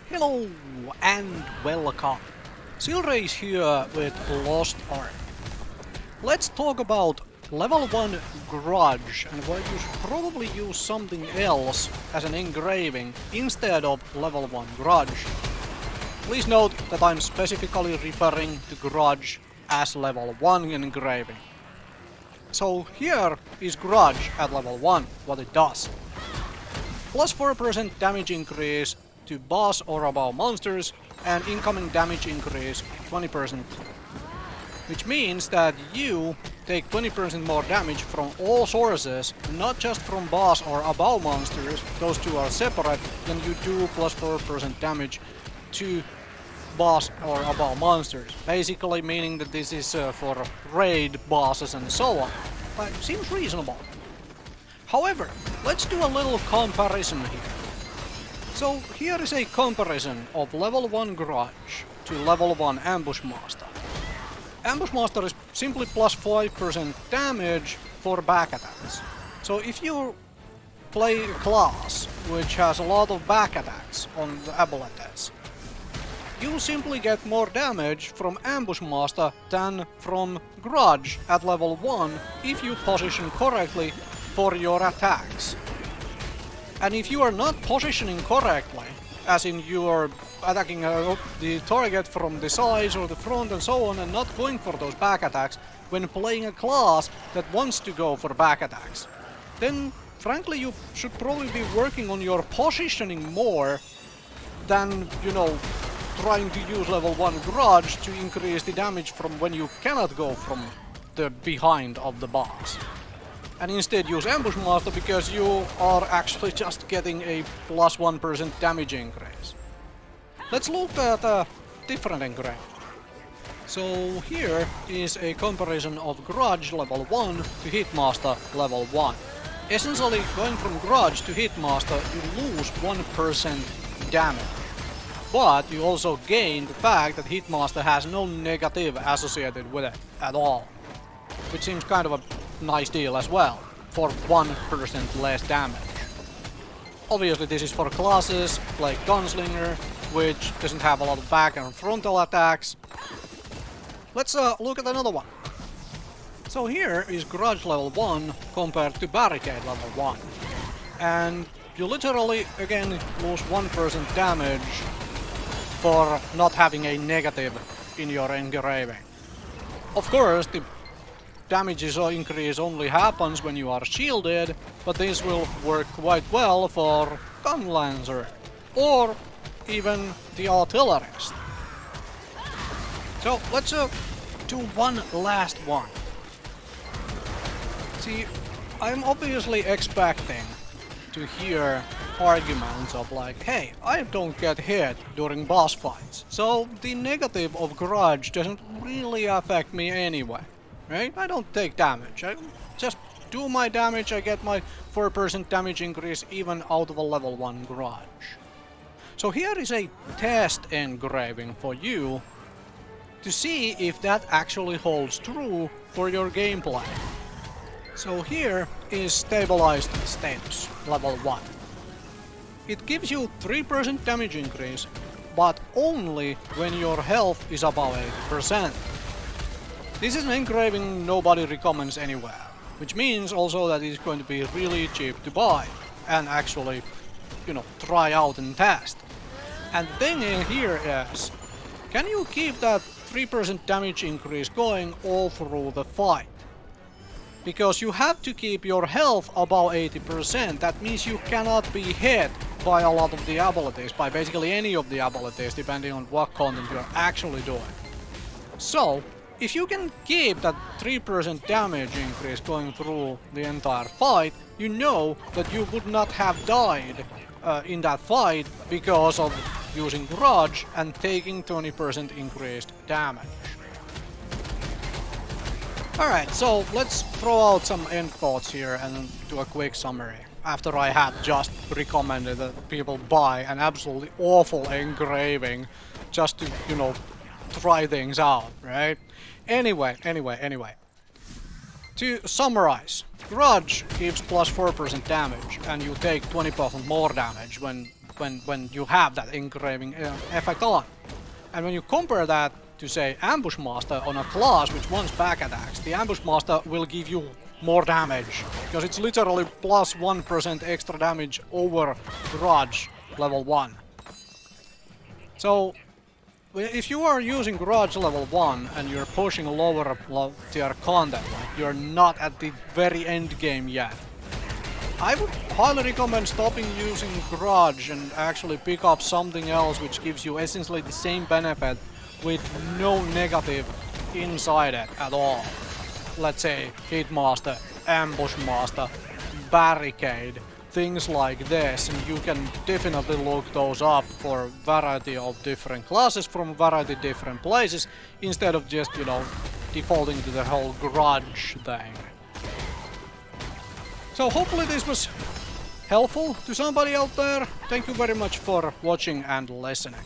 Hello and welcome. Silrace here with Lost Ark. Let's talk about level 1 Grudge and why you should probably use something else as an engraving instead of level 1 Grudge. Please note that I'm specifically referring to Grudge as level 1 engraving. So here is Grudge at level 1, what it does. Plus 4% damage increase to boss or above monsters, and incoming damage increase 20%. Which means that you take 20% more damage from all sources, not just from boss or above monsters, those two are separate, than you do plus 4% damage to boss or above monsters. Basically meaning that this is for raid bosses and so on. But it seems reasonable. However, let's do a little comparison here. So here is a comparison of level 1 Grudge to level 1 Ambush Master. Ambush Master is simply plus 5% damage for back attacks. So if you play a class which has a lot of back attacks on the abilities, you simply get more damage from Ambush Master than from Grudge at level 1 if you position correctly for your attacks. And if you are not positioning correctly, as in you are attacking the target from the sides or the front and so on, and not going for those back attacks when playing a class that wants to go for back attacks, then frankly you should probably be working on your positioning more than, you know, trying to use level 1 Grudge to increase the damage from when you cannot go from the behind of the boss. And instead use Ambush Master because you are actually just getting a plus 1% damage increase. Let's look at a different engraving. So here is a comparison of Grudge level 1 to Hitmaster level 1. Essentially, going from Grudge to Hitmaster, you lose 1% damage. But you also gain the fact that Hitmaster has no negative associated with it at all. Which seems kind of a nice deal as well, for 1% less damage. Obviously this is for classes like Gunslinger, which doesn't have a lot of back and frontal attacks. Let's look at another one. So here is Grudge level 1 compared to Barricade level 1. And you literally, again, lose 1% damage for not having a negative in your engraving. Of course, the damage increase only happens when you are shielded, but this will work quite well for Gun Lancer, or even the Artillerist. So let's do one last one. See, I'm obviously expecting to hear arguments of like, hey, I don't get hit during boss fights, so the negative of Grudge doesn't really affect me anyway. Right? I don't take damage. I just do my damage, I get my 4% damage increase even out of a level 1 Grudge. So here is a test engraving for you to see if that actually holds true for your gameplay. So here is Stabilized Status, level 1. It gives you 3% damage increase, but only when your health is above 80%. This is an engraving nobody recommends anywhere, which means also that it's going to be really cheap to buy and actually, you know, try out and test. And the thing here is, can you keep that 3% damage increase going all through the fight? Because you have to keep your health above 80%, that means you cannot be hit by a lot of the abilities, by basically any of the abilities, depending on what content you're actually doing. So, if you can keep that 3% damage increase going through the entire fight, you know that you would not have died in that fight because of using Grudge and taking 20% increased damage. Alright, so let's throw out some end thoughts here and do a quick summary. After I had just recommended that people buy an absolutely awful engraving just to, you know, try things out, right? Anyway. To summarize, Grudge gives plus 4% damage, and you take 20% more damage when when you have that engraving effect on. And when you compare that to, say, Ambush Master on a class which wants back attacks, the Ambush Master will give you more damage, because it's literally plus 1% extra damage over Grudge level 1. So, if you are using Grudge level 1 and you're pushing lower tier content, like you're not at the very end game yet, I would highly recommend stopping using Grudge and actually pick up something else which gives you essentially the same benefit with no negative inside it at all. Let's say Hitmaster, Ambush Master, Barricade, things like this, and you can definitely look those up for a variety of different classes from variety of different places, instead of just, you know, defaulting to the whole Grudge thing. So hopefully this was helpful to somebody out there. Thank you very much for watching and listening.